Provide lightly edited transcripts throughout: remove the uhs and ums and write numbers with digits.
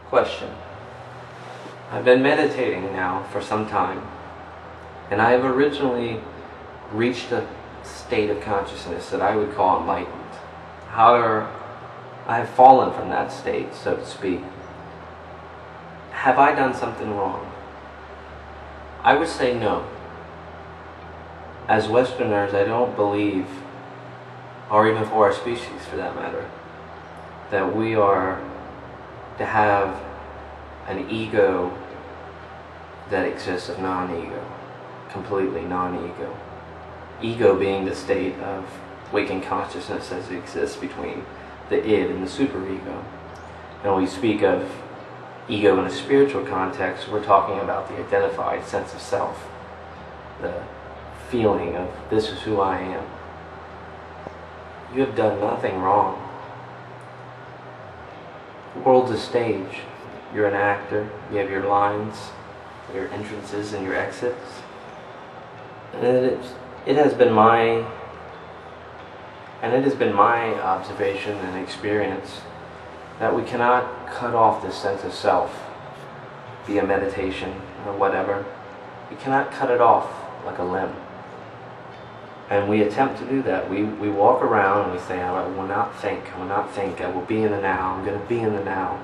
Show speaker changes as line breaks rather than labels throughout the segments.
Question. I've been meditating now for some time, and I have originally reached a state of consciousness that I would call enlightened. However, I have fallen from that state, so to speak. Have I done something wrong? I would say no. As Westerners, I don't believe, or even for our species for that matter, that we are to have an ego that exists of non-ego, completely non-ego. Ego being the state of waking consciousness as it exists between the id and the superego. And when we speak of ego in a spiritual context, we're talking about the identified sense of self, the feeling of this is who I am. You have done nothing wrong. The world's a stage. You're an actor. You have your lines, your entrances and your exits. And it has been my observation and experience that we cannot cut off this sense of self via meditation or whatever. We cannot cut it off like a limb. And we attempt to do that. We walk around and we say, I will not think, I will not think, I will be in the now, I'm going to be in the now.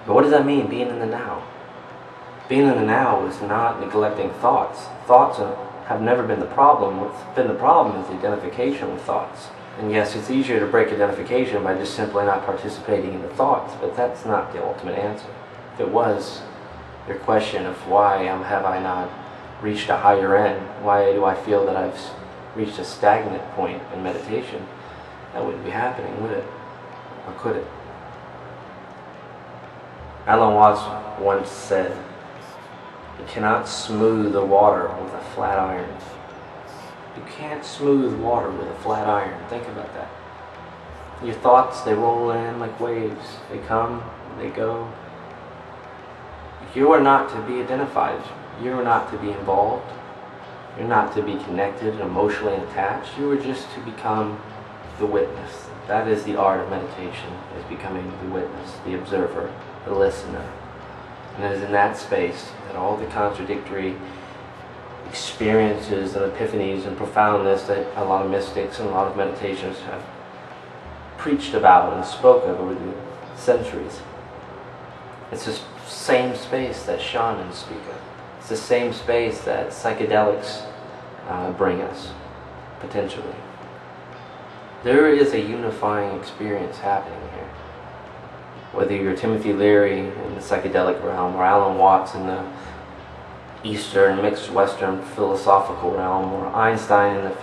But what does that mean, being in the now? Being in the now is not neglecting thoughts. Thoughts have never been the problem. What's been the problem is identification with thoughts. And yes, it's easier to break identification by just simply not participating in the thoughts, but that's not the ultimate answer. If it was your question of why have I not reached a higher end, why do I feel that I've reached a stagnant point in meditation, that wouldn't be happening, would it? Or could it? Alan Watts once said, you cannot smooth the water with a flat iron. You can't smooth water with a flat iron. Think about that. Your thoughts, they roll in like waves. They come, they go. You are not to be identified. You are not to be involved. You're not to be connected and emotionally attached. You are just to become the witness. That is the art of meditation, is becoming the witness, the observer, the listener. And it is in that space that all the contradictory experiences and epiphanies and profoundness that a lot of mystics and a lot of meditations have preached about and spoke of over the centuries. It's the same space that shamans speak of. It's the same space that psychedelics bring us, potentially. There is a unifying experience happening here. Whether you're Timothy Leary in the psychedelic realm, or Alan Watts in the Eastern, mixed Western philosophical realm, or Einstein in the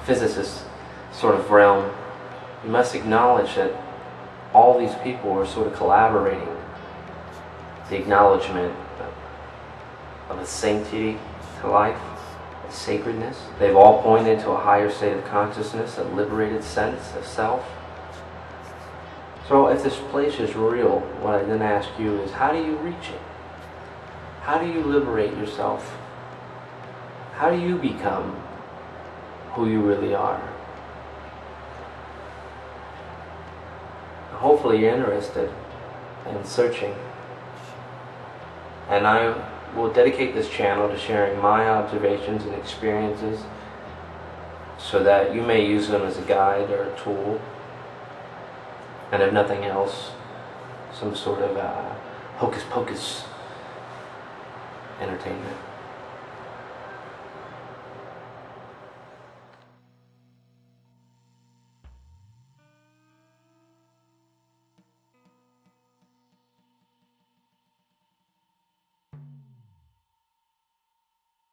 physicist sort of realm, you must acknowledge that all these people are sort of collaborating. The acknowledgement of a sanctity to life, a sacredness. They've all pointed to a higher state of consciousness, a liberated sense of self. So if this place is real, what I then ask you is, how do you reach it? How do you liberate yourself? How do you become who you really are? Hopefully you're interested in searching. And I will dedicate this channel to sharing my observations and experiences so that you may use them as a guide or a tool, and if nothing else, some sort of hocus pocus entertainment.